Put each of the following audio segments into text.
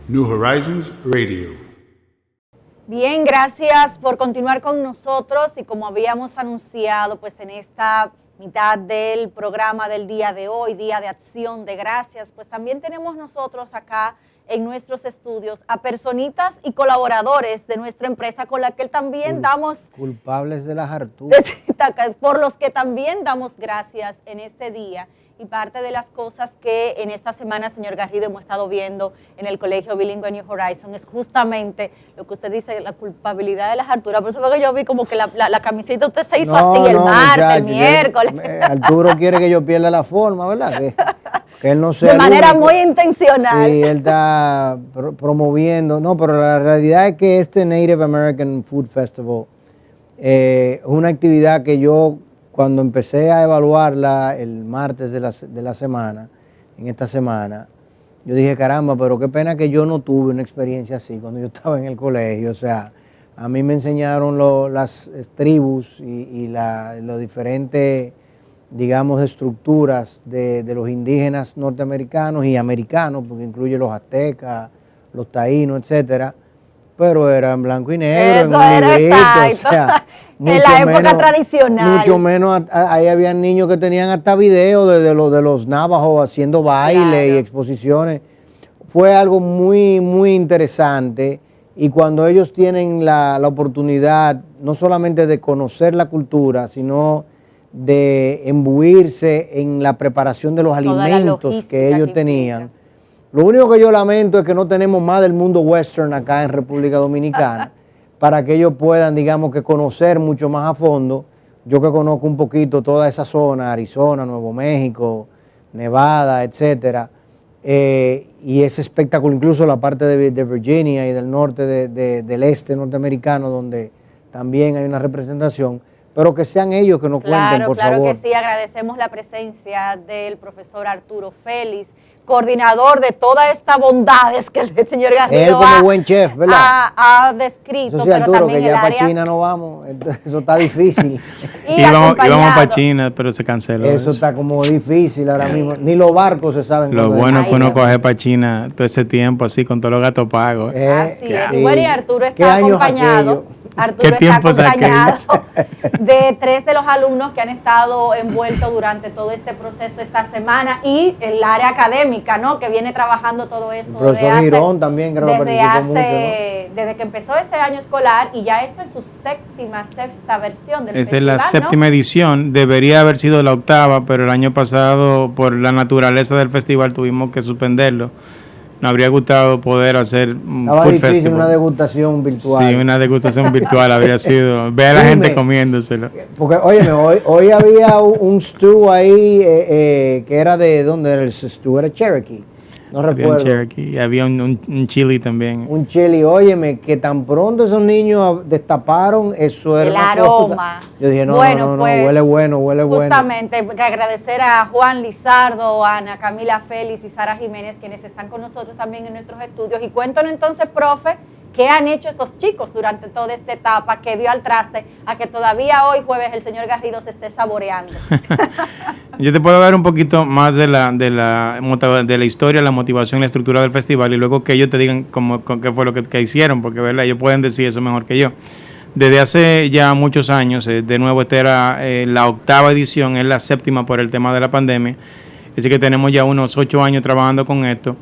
New Horizons Radio. Bien, gracias por continuar con nosotros y como habíamos anunciado, pues en esta mitad del programa del día de hoy, Día de Acción de Gracias, pues también tenemos nosotros acá en nuestros estudios a personitas y colaboradores de nuestra empresa con la que también damos... Culpables de las harturas. Por los que también damos gracias en este día. Y parte de las cosas que en esta semana, señor Garrido, hemos estado viendo en el Colegio Bilingüe New Horizons es justamente lo que usted dice, la culpabilidad de las harturas. Por eso fue que yo vi como que la camiseta usted se hizo así el martes, el miércoles. Arturo quiere que yo pierda la forma, ¿verdad? Que él no sea de manera muy intencional. Sí, él está promoviendo. No, pero la realidad es que este Native American Food Festival es una actividad que yo, cuando empecé a evaluarla el martes de la semana, en esta semana, yo dije, caramba, pero qué pena que yo no tuve una experiencia así cuando yo estaba en el colegio. O sea, a mí me enseñaron las tribus y los diferentes, digamos, estructuras de los indígenas norteamericanos y americanos, porque incluye los aztecas, los taínos, etcétera, pero era en blanco y negro. Eso era exacto. O sea, en la época tradicional. Mucho menos, ahí había niños que tenían hasta videos de los navajos haciendo baile y exposiciones. Fue algo muy, muy interesante. Y cuando ellos tienen la oportunidad, no solamente de conocer la cultura, sino de imbuirse en la preparación de los alimentos que ellos tenían. Lo único que yo lamento es que no tenemos más del mundo western acá en República Dominicana para que ellos puedan, digamos, que conocer mucho más a fondo. Yo que conozco un poquito toda esa zona, Arizona, Nuevo México, Nevada, etcétera, y ese espectáculo, incluso la parte de Virginia y del norte del este norteamericano, donde también hay una representación, pero que sean ellos que nos cuenten, por favor. Claro que sí, agradecemos la presencia del profesor Arturo Félix, coordinador de todas estas bondades que el señor Garrido él como buen chef, ¿verdad? ha descrito. Eso sí, pero Arturo, también que ya para área... China no vamos, eso está difícil. íbamos para China, pero se canceló. Eso está como difícil ahora mismo. Ni los barcos se saben. Lo bueno es que uno coge para China todo ese tiempo así, con todos los gastos pagos. Así es. Bueno, y Arturo está acompañado. Arturo está acompañado de 3 de los alumnos que han estado envueltos durante todo este proceso esta semana y el área académica, ¿no? Que viene trabajando todo esto. El profesor Girón también, creo que participó mucho, ¿no? Desde que empezó este año escolar y ya está en su sexta versión del festival. Esta es la séptima edición, debería haber sido la octava, pero el año pasado, por la naturaleza del festival, tuvimos que suspenderlo. Nos habría gustado poder hacer un food festival. Una degustación virtual. Sí, una degustación virtual habría sido. Ve a la gente comiéndoselo. Porque, óyeme, hoy había un stew ahí que era de, ¿dónde era el stew? Era Cherokee. No recuerdo. Había un Cherokee, había un chili también. Un chili, óyeme, que tan pronto esos niños destaparon, eso era el aroma. Yo dije, no, pues, huele bueno. Justamente, agradecer a Juan Lizardo, a Ana Camila Félix y Sara Jiménez, quienes están con nosotros también en nuestros estudios. Y cuéntanos entonces, profe, ¿qué han hecho estos chicos durante toda esta etapa que dio al traste a que todavía hoy jueves el señor Garrido se esté saboreando? Yo te puedo dar un poquito más de la historia, la motivación, la estructura del festival y luego que ellos te digan qué fue lo que hicieron, porque ¿verdad? Ellos pueden decir eso mejor que yo. Desde hace ya muchos años, de nuevo esta era la octava edición, es la séptima por el tema de la pandemia, así que tenemos ya unos 8 años trabajando con esto.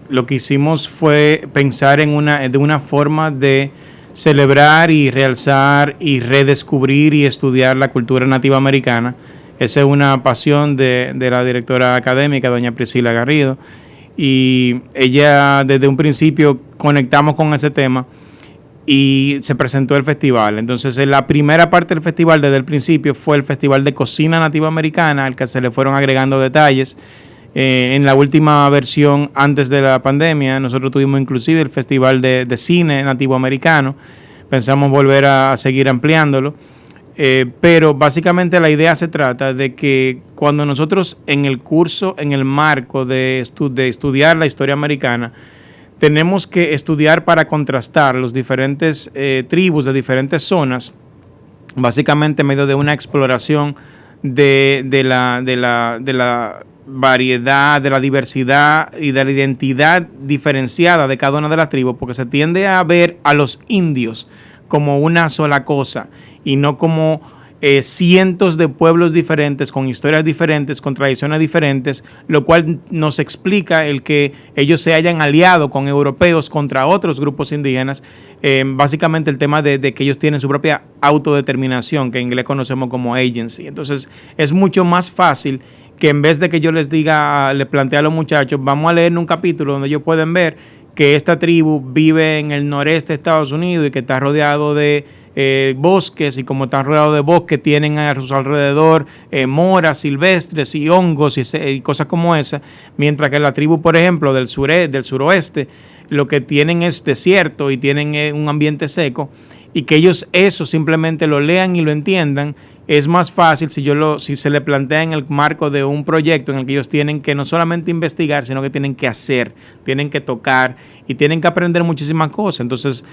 Lo que hicimos fue pensar en una forma de celebrar y realzar y redescubrir y estudiar la cultura nativa americana. Esa es una pasión de la directora académica, doña Priscila Garrido, y ella desde un principio conectamos con ese tema y se presentó el festival. Entonces, la primera parte del festival desde el principio fue el Festival de Cocina Nativa Americana, al que se le fueron agregando detalles. En la última versión, antes de la pandemia, nosotros tuvimos inclusive el Festival de Cine Nativo Americano. Pensamos volver a seguir ampliándolo. Pero básicamente la idea se trata de que cuando nosotros en el curso, en el marco de estudiar la historia americana, tenemos que estudiar para contrastar los diferentes tribus de diferentes zonas, básicamente en medio de una exploración de la variedad, de la diversidad y de la identidad diferenciada de cada una de las tribus, porque se tiende a ver a los indios como una sola cosa y no como cientos de pueblos diferentes, con historias diferentes, con tradiciones diferentes, lo cual nos explica el que ellos se hayan aliado con europeos contra otros grupos indígenas, básicamente el tema de que ellos tienen su propia autodeterminación, que en inglés conocemos como agency. Entonces es mucho más fácil que en vez de que yo les diga, les plantee a los muchachos, vamos a leer un capítulo donde ellos pueden ver que esta tribu vive en el noreste de Estados Unidos y que está rodeado de bosques, y como están rodeados de bosques tienen a su alrededor moras silvestres y hongos y cosas como esas, mientras que la tribu, por ejemplo, del suroeste, lo que tienen es desierto y tienen un ambiente seco, y que ellos eso simplemente lo lean y lo entiendan. Es más fácil si se le plantea en el marco de un proyecto en el que ellos tienen que no solamente investigar, sino que tienen que hacer, tienen que tocar y tienen que aprender muchísimas cosas. Entonces,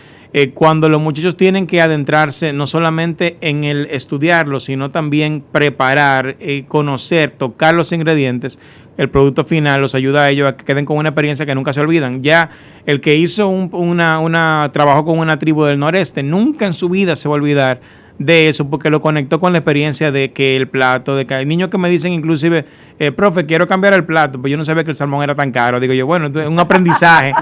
cuando los muchachos tienen que adentrarse no solamente en el estudiarlo, sino también preparar, conocer, tocar los ingredientes, el producto final los ayuda a ellos a que queden con una experiencia que nunca se olvidan. Ya el que hizo trabajó con una tribu del noreste, nunca en su vida se va a olvidar de eso, porque lo conectó con la experiencia de que el plato, de que hay niños que me dicen inclusive, profe, quiero cambiar el plato, pues yo no sabía que el salmón era tan caro. Digo yo, bueno, entonces un aprendizaje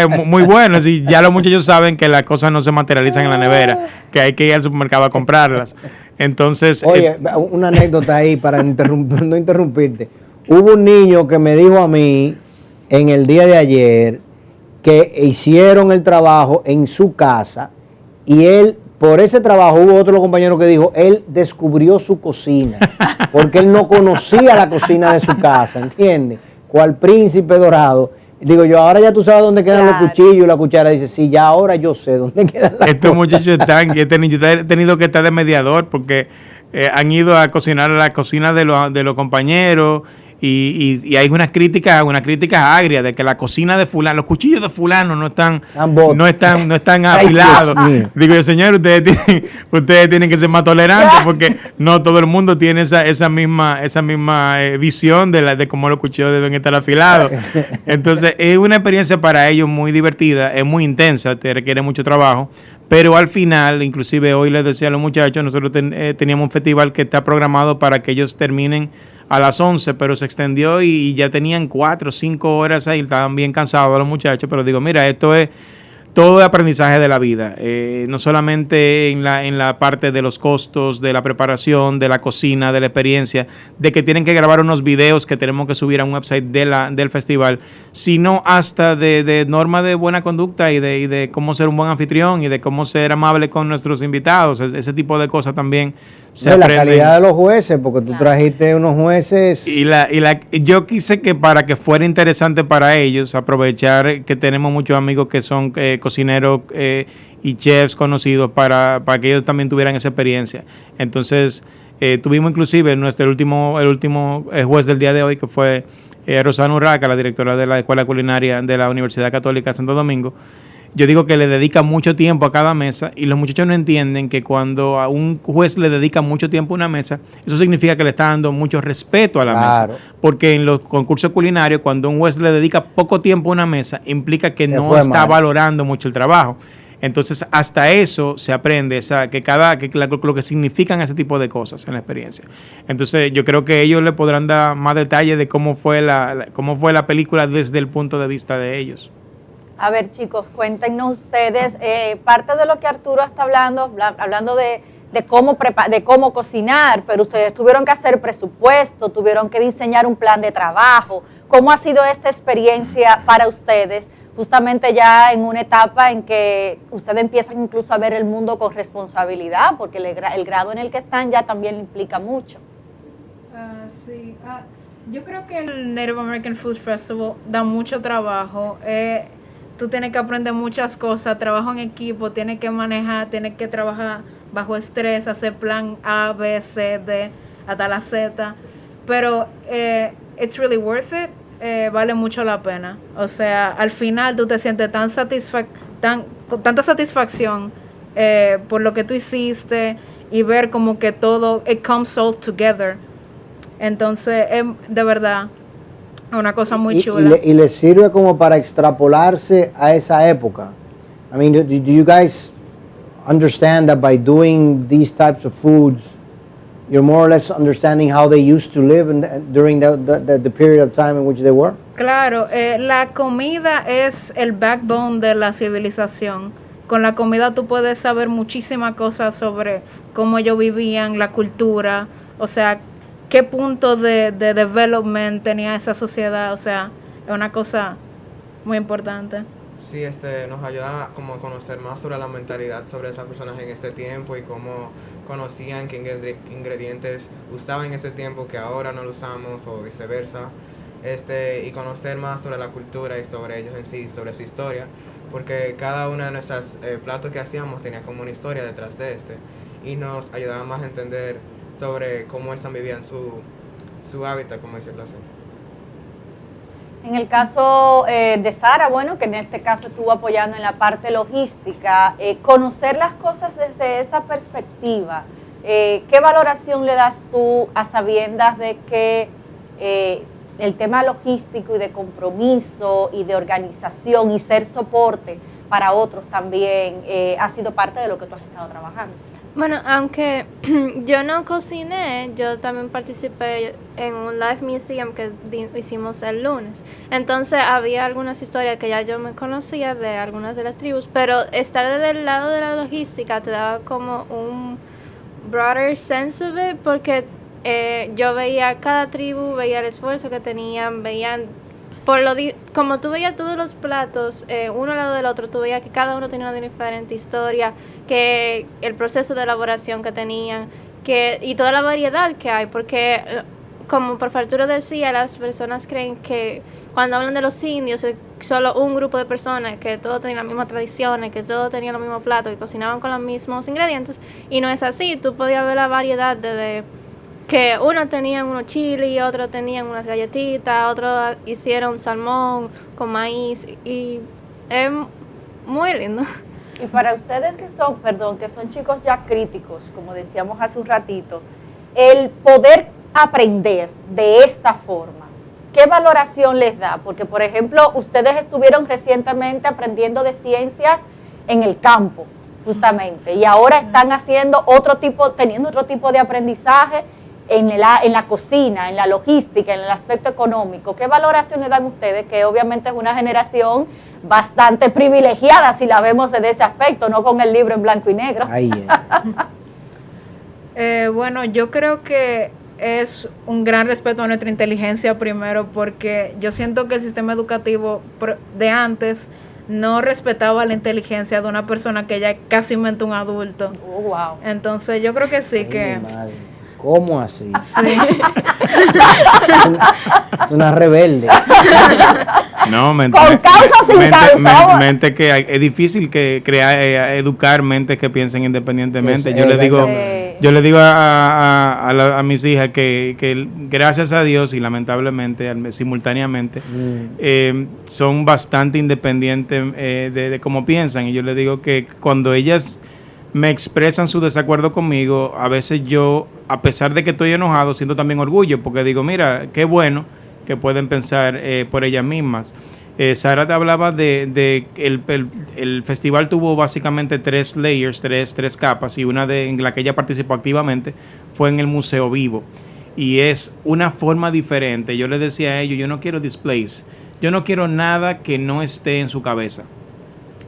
muy bueno. Así ya los muchachos saben que las cosas no se materializan en la nevera, que hay que ir al supermercado a comprarlas. Entonces, oye, una anécdota ahí para no interrumpirte. Hubo un niño que me dijo a mí en el día de ayer que hicieron el trabajo en su casa y él, por ese trabajo, hubo otro compañero que dijo, él descubrió su cocina, porque él no conocía la cocina de su casa, ¿entiendes? Cual príncipe dorado. Digo yo, ahora ya tú sabes dónde quedan los cuchillos y la cuchara. Dice, sí, ya ahora yo sé dónde quedan las Estos muchachos yo he tenido que estar de mediador porque han ido a cocinar a la cocina de los compañeros. Y hay unas críticas agrias de que la cocina de fulano, los cuchillos de fulano no están afilados. Digo yo, señor, ustedes tienen que ser más tolerantes porque no todo el mundo tiene esa misma visión de cómo los cuchillos deben estar afilados. Entonces es una experiencia para ellos muy divertida, es muy intensa, te requiere mucho trabajo. Pero al final, inclusive hoy les decía a los muchachos, nosotros teníamos un festival que está programado para que ellos terminen a las 11, pero se extendió y ya tenían 4 o 5 horas ahí, estaban bien cansados los muchachos, pero digo, mira, esto es todo el aprendizaje de la vida, no solamente en la parte de los costos, de la preparación, de la cocina, de la experiencia, de que tienen que grabar unos videos que tenemos que subir a un website del festival, sino hasta de norma de buena conducta y de cómo ser un buen anfitrión y de cómo ser amable con nuestros invitados. Ese tipo de cosas también se aprenden. La calidad de los jueces, porque tú trajiste unos jueces. Yo quise que para que fuera interesante para ellos, aprovechar que tenemos muchos amigos que son cocineros y chefs conocidos para que ellos también tuvieran esa experiencia. Entonces, tuvimos inclusive el último juez del día de hoy, que fue Rosana Urraca, la directora de la Escuela Culinaria de la Universidad Católica de Santo Domingo. Yo digo que le dedica mucho tiempo a cada mesa y los muchachos no entienden que cuando a un juez le dedica mucho tiempo a una mesa, eso significa que le está dando mucho respeto a la mesa. Porque en los concursos culinarios, cuando un juez le dedica poco tiempo a una mesa, implica que no está valorando mucho el trabajo. Entonces, hasta eso se aprende, lo que significan ese tipo de cosas en la experiencia. Entonces, yo creo que ellos le podrán dar más detalles de cómo fue la película desde el punto de vista de ellos. A ver, chicos, cuéntenos ustedes, parte de lo que Arturo está hablando de cómo cocinar, pero ustedes tuvieron que hacer presupuesto, tuvieron que diseñar un plan de trabajo. ¿Cómo ha sido esta experiencia para ustedes? Justamente ya en una etapa en que ustedes empiezan incluso a ver el mundo con responsabilidad, porque el grado en el que están ya también implica mucho. Sí, yo creo que el Native American Food Festival da mucho trabajo. Tú tienes que aprender muchas cosas, trabajo en equipo, tienes que manejar, tienes que trabajar bajo estrés, hacer plan A, B, C, D, hasta la Z. Pero it's really worth it. Vale mucho la pena. O sea, al final tú te sientes con tanta satisfacción por lo que tú hiciste y ver como que todo, it comes all together. Entonces, de verdad, una cosa muy Y chula. y les sirve como para extrapolarse a esa época. I mean, do you guys understand that by doing these types of foods, you're more or less understanding how they used to live during the period of time in which they were? Claro, la comida es el backbone de la civilización. Con la comida tú puedes saber muchísimas cosas sobre cómo ellos vivían, la cultura, o sea, qué punto de development tenía esa sociedad, o sea, es una cosa muy importante. Sí, nos ayuda como a conocer más sobre la mentalidad sobre esas personas en este tiempo y cómo conocían qué ingredientes usaban en ese tiempo que ahora no lo usamos o viceversa. Y conocer más sobre la cultura y sobre ellos en sí, sobre su historia, porque cada una de nuestras platos que hacíamos tenía como una historia detrás de y nos ayudaba más a entender sobre cómo vivían su hábitat, como decirlo así. En el caso de Sara, bueno, que en este caso estuvo apoyando en la parte logística, conocer las cosas desde esta perspectiva, ¿qué valoración le das tú a sabiendas de que el tema logístico y de compromiso y de organización y ser soporte para otros también ha sido parte de lo que tú has estado trabajando? Bueno, aunque yo no cociné, yo también participé en un live museum que hicimos el lunes. Entonces había algunas historias que ya yo me conocía de algunas de las tribus, pero estar desde el lado de la logística te daba como un broader sense of it, porque yo veía cada tribu, veía el esfuerzo que tenían, veían como tú veías todos los platos uno al lado del otro, tú veías que cada uno tenía una diferente historia, que el proceso de elaboración que tenían, y toda la variedad que hay, porque como por Arturo decía, las personas creen que cuando hablan de los indios es solo un grupo de personas, que todos tenían las mismas tradiciones, que todos tenían los mismos platos, que cocinaban con los mismos ingredientes, y no es así. Tú podías ver la variedad de que unos tenían unos chiles, otros tenían unas galletitas, otros hicieron salmón con maíz, y es muy lindo. Y para ustedes que son chicos ya críticos, como decíamos hace un ratito, el poder aprender de esta forma, ¿qué valoración les da? Porque, por ejemplo, ustedes estuvieron recientemente aprendiendo de ciencias en el campo, justamente, y ahora están teniendo otro tipo de aprendizaje en la cocina, en la logística, en el aspecto económico. ¿Qué valoración le dan ustedes? Que obviamente es una generación bastante privilegiada si la vemos desde ese aspecto, no con el libro en blanco y negro. Bueno, yo creo que es un gran respeto a nuestra inteligencia primero, porque yo siento que el sistema educativo de antes no respetaba la inteligencia de una persona que ya es casi un adulto. Oh, wow. Entonces yo creo que sí, que... ¿Cómo así? Sí. Es una rebelde. No, con causa o sin causa. Mente que es difícil que educar mentes que piensen independientemente. Eso, Yo le digo a mis hijas que gracias a Dios y lamentablemente simultáneamente son bastante independientes de cómo piensan, y yo les digo que cuando ellas me expresan su desacuerdo conmigo, a veces yo, a pesar de que estoy enojado, siento también orgullo, porque digo, mira, qué bueno que pueden pensar por ellas mismas. Sara te hablaba de el festival tuvo básicamente 3 layers, tres capas, y una en la que ella participó activamente fue en el Museo Vivo, y es una forma diferente. Yo les decía a ellos, yo no quiero displays, yo no quiero nada que no esté en su cabeza.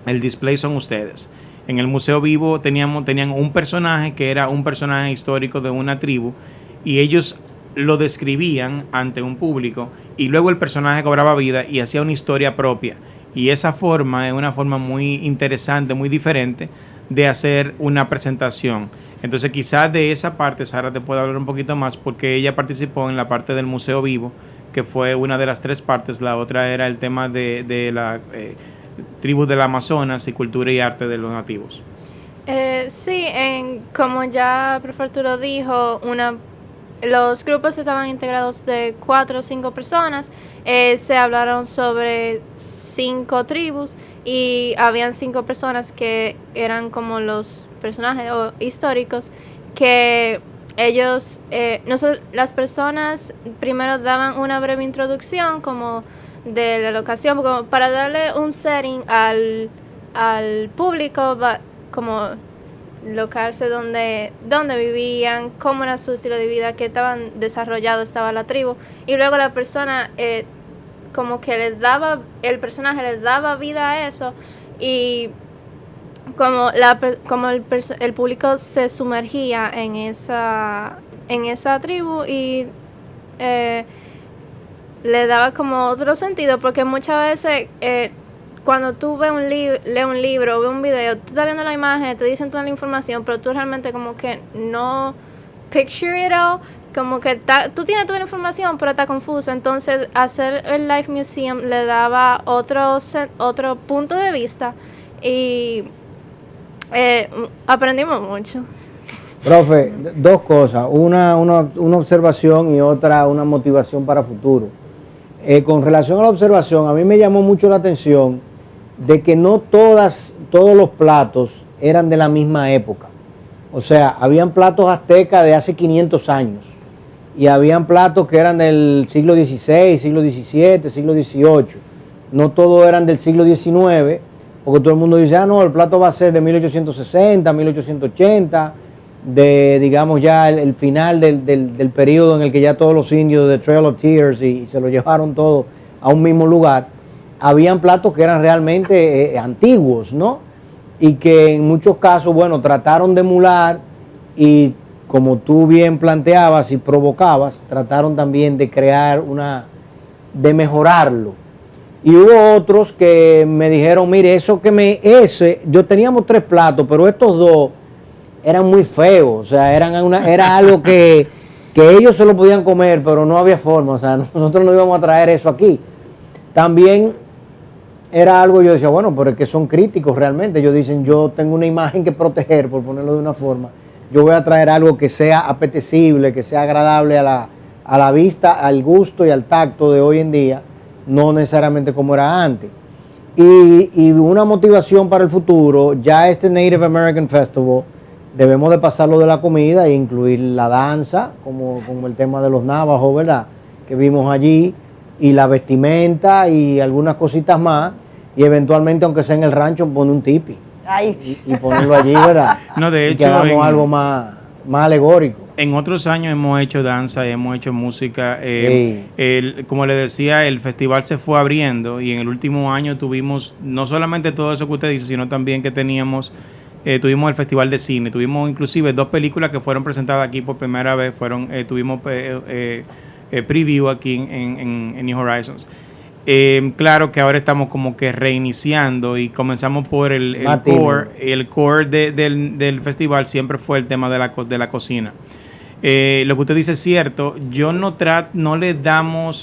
El display son ustedes. En el Museo Vivo tenían un personaje que era un personaje histórico de una tribu, y ellos lo describían ante un público, y luego el personaje cobraba vida y hacía una historia propia. Y esa forma es una forma muy interesante, muy diferente de hacer una presentación. Entonces quizás de esa parte Sara te puede hablar un poquito más, porque ella participó en la parte del Museo Vivo, que fue una de las 3 partes. La otra era el tema de la tribus del Amazonas y cultura y arte de los nativos. Sí, como ya el profe Arturo dijo, los grupos estaban integrados de 4 o 5 personas. Se hablaron sobre 5 tribus, y habían 5 personas que eran como los personajes históricos, que ellos, las personas primero daban una breve introducción como de la locación, como para darle un setting al público, como locarse donde vivían, cómo era su estilo de vida, qué tan desarrollado estaba la tribu, y luego la persona como que el personaje les daba vida a eso, y como el público se sumergía en esa tribu y le daba como otro sentido, porque muchas veces cuando tú lees un libro o ves un video, tú estás viendo la imagen, te dicen toda la información, pero tú realmente como que no picture it all, como que tú tienes toda la información, pero está confuso. Entonces, hacer el Life Museum le daba otro punto de vista y aprendimos mucho. Profe, dos cosas, una observación y otra una motivación para futuro. Con relación a la observación, a mí me llamó mucho la atención de que no todos los platos eran de la misma época. O sea, habían platos aztecas de hace 500 años y habían platos que eran del siglo XVI, siglo XVII, siglo XVIII. No todos eran del siglo XIX, porque todo el mundo dice, no, el plato va a ser de 1860, 1880, de, digamos, ya el final del periodo en el que ya todos los indios de Trail of Tears y se lo llevaron todo a un mismo lugar. Habían platos que eran realmente antiguos, ¿no? Y que en muchos casos, bueno, trataron de emular y, como tú bien planteabas y provocabas, trataron también de crear de mejorarlo. Y hubo otros que me dijeron, mire, yo teníamos 3 platos, pero estos 2 eran muy feos, o sea, era algo que ellos se lo podían comer, pero no había forma, o sea, nosotros no íbamos a traer eso aquí. También era algo, yo decía, bueno, pero es que son críticos realmente. Ellos dicen, yo tengo una imagen que proteger, por ponerlo de una forma. Yo voy a traer algo que sea apetecible, que sea agradable a la vista, al gusto y al tacto de hoy en día, no necesariamente como era antes. Y una motivación para el futuro, ya este Native American Festival, debemos de pasarlo de la comida e incluir la danza, como el tema de los navajos, ¿verdad? Que vimos allí, y la vestimenta y algunas cositas más, y eventualmente, aunque sea en el rancho, poner un tipi y ponerlo allí, ¿verdad? No, de hecho, y que hagamos algo más alegórico. En otros años hemos hecho danza, hemos hecho música. Sí. Como le decía, el festival se fue abriendo y en el último año tuvimos no solamente todo eso que usted dice, sino también que tuvimos el festival de cine. Tuvimos inclusive 2 películas que fueron presentadas aquí por primera vez. Tuvimos preview aquí en New Horizons. Claro que ahora estamos como que reiniciando y comenzamos por el core. El core del festival siempre fue el tema de la cocina. Lo que usted dice es cierto. Yo tratamos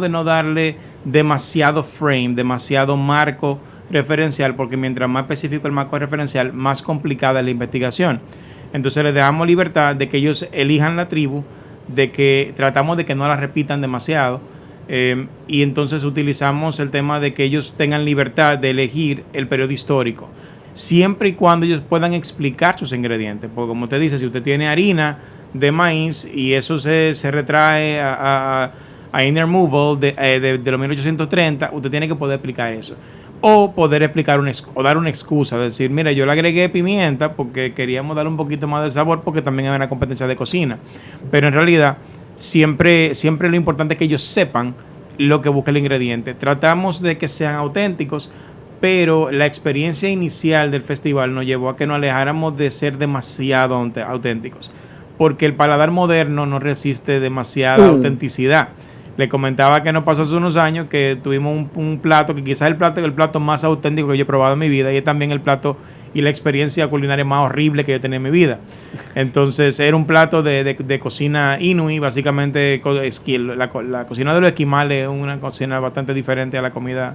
de no darle demasiado frame, demasiado marco referencial, porque mientras más específico el marco referencial, más complicada es la investigación. Entonces les dejamos libertad de que ellos elijan la tribu, de que tratamos de que no la repitan demasiado. Y entonces utilizamos el tema de que ellos tengan libertad de elegir el periodo histórico, siempre y cuando ellos puedan explicar sus ingredientes, porque como usted dice, si usted tiene harina de maíz y eso se retrae a Inner Removal de los 1830, usted tiene que poder explicar eso, o poder explicar o dar una excusa, decir, mira, yo le agregué pimienta porque queríamos darle un poquito más de sabor, porque también hay una competencia de cocina, pero en realidad siempre lo importante es que ellos sepan lo que busca el ingrediente. Tratamos de que sean auténticos, pero la experiencia inicial del festival nos llevó a que nos alejáramos de ser demasiado auténticos, porque el paladar moderno no resiste demasiada autenticidad. Le comentaba que nos pasó hace unos años que tuvimos un plato que quizás es el plato más auténtico que yo he probado en mi vida, y es también el plato y la experiencia culinaria más horrible que yo he tenido en mi vida. Entonces era un plato de cocina inuit, básicamente la cocina de los esquimales es una cocina bastante diferente a la comida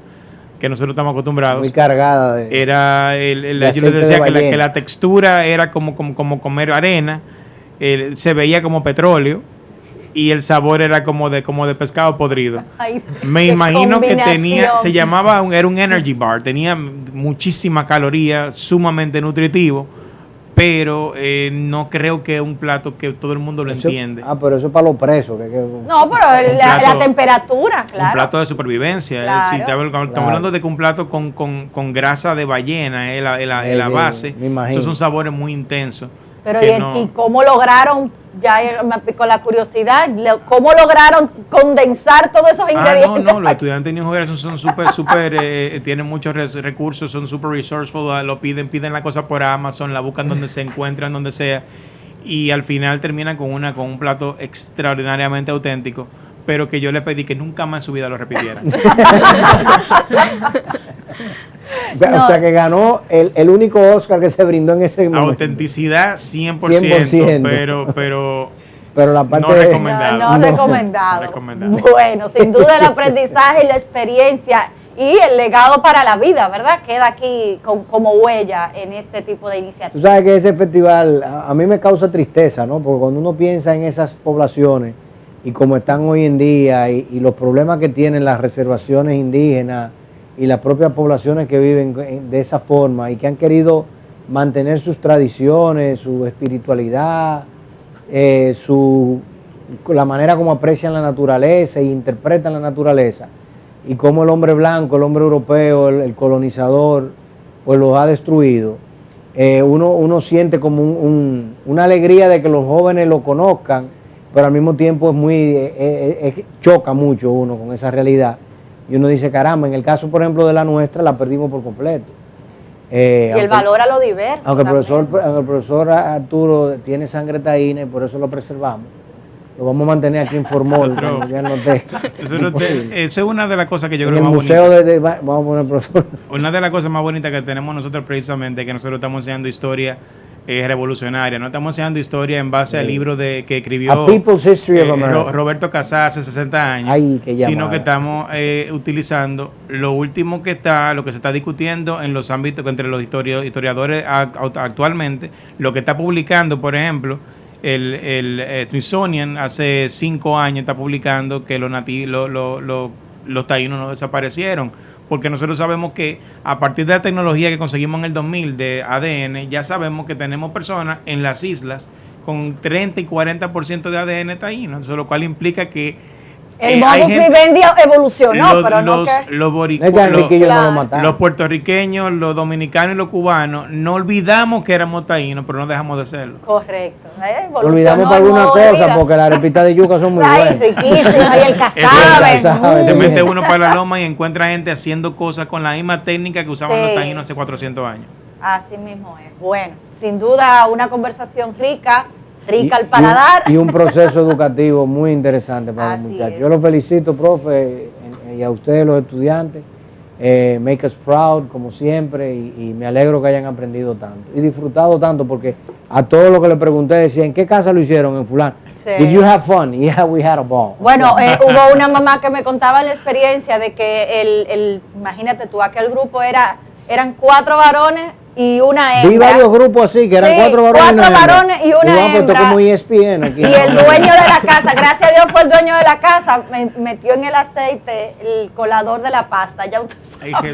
que nosotros estamos acostumbrados. Muy cargada de... Yo les decía que la textura era como comer arena, se veía como petróleo, y el sabor era como de pescado podrido. Ay, me imagino que era un energy bar, tenía muchísimas calorías, sumamente nutritivo, pero no creo que es un plato que todo el mundo lo entiende. Pero eso es para los presos. No, pero la temperatura, claro. Un plato de supervivencia. Claro. Estamos hablando de que un plato con grasa de ballena es la base. Esos son sabores muy intensos. Pero ¿y cómo lograron, ya me picó la curiosidad, cómo lograron condensar todos esos ingredientes? Los estudiantes de New Horizons son súper, tienen muchos recursos, son súper resourceful, lo piden la cosa por Amazon, la buscan donde se encuentran, donde sea, y al final terminan con un plato extraordinariamente auténtico, pero que yo le pedí que nunca más en su vida lo repitieran. No. O sea que ganó el único Oscar que se brindó en ese momento. Autenticidad 100%, pero la parte no recomendado. Bueno, sin duda el aprendizaje y la experiencia y el legado para la vida, ¿verdad? Queda aquí como huella en este tipo de iniciativas. Tú sabes que ese festival a mí me causa tristeza, ¿no? Porque cuando uno piensa en esas poblaciones y como están hoy en día y los problemas que tienen las reservaciones indígenas y las propias poblaciones que viven de esa forma y que han querido mantener sus tradiciones, su espiritualidad, la manera como aprecian la naturaleza e interpretan la naturaleza, y cómo el hombre blanco, el hombre europeo, el colonizador, pues los ha destruido. Uno siente como una alegría de que los jóvenes lo conozcan, pero al mismo tiempo choca mucho uno con esa realidad. Y uno dice, caramba, en el caso, por ejemplo, de la nuestra, la perdimos por completo. Y el valor a lo diverso. Aunque el profesor Arturo tiene sangre taína y por eso lo preservamos. Lo vamos a mantener aquí en Formol. Eso es una de las cosas que yo creo más bonitas. Vamos a poner profesor. Una de las cosas más bonitas que tenemos nosotros precisamente, que nosotros estamos enseñando historia revolucionaria. No estamos enseñando historia en base al libro que escribió A People's History of America. Roberto Casá hace 60 años, sino que estamos utilizando lo último que se está discutiendo en los ámbitos entre los historiadores actualmente, lo que está publicando, por ejemplo, el Smithsonian hace 5 años está publicando que los taínos no desaparecieron. Porque nosotros sabemos que a partir de la tecnología que conseguimos en el 2000 de ADN, ya sabemos que tenemos personas en las islas con 30 y 40% de ADN taíno, lo cual implica que el modus vivendi evolucionó, pero los puertorriqueños, los dominicanos y los cubanos, no olvidamos que éramos taínos, pero no dejamos de serlo. Correcto. Olvidamos para alguna cosa, porque las arepitas de yuca son muy buenas. Riquísimas, y el casabe. Se mete uno para la loma y encuentra gente haciendo cosas con la misma técnica que usaban los taínos hace 400 años. Así mismo es. Bueno, sin duda una conversación rica al paladar. Y un proceso educativo muy interesante para los muchachos. Yo los felicito, profe, y a ustedes, los estudiantes. Make us proud, como siempre, y me alegro que hayan aprendido tanto y disfrutado tanto, porque a todos los que le pregunté decían, ¿en qué casa lo hicieron? En fulano. Sí. Did you have fun? Yeah, we had a ball. Bueno, hubo una mamá que me contaba la experiencia de que imagínate tú, aquel grupo eran 4 varones y una hembra. Vi varios grupos así, que eran 4 varones. 4 varones y una hembra. Como ESPN aquí. Y el dueño de la casa, gracias a Dios fue el dueño de la casa, metió en el aceite el colador de la pasta. Ya usted sabe. Que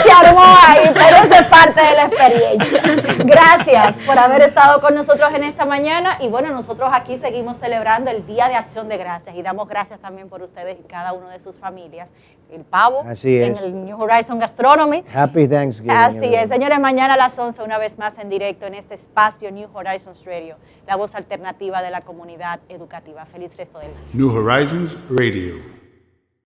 se armó ahí, pero eso es parte de la experiencia. Gracias por haber estado con nosotros en esta mañana. Y bueno, nosotros aquí seguimos celebrando el Día de Acción de Gracias y damos gracias también por ustedes y cada uno de sus familias. El pavo en el New Horizon Gastronomy. Happy Thanksgiving. Así es, señores, mañana a las 11 una vez más en directo en este espacio New Horizons Radio, la voz alternativa de la comunidad educativa. Feliz resto del día. New Horizons Radio.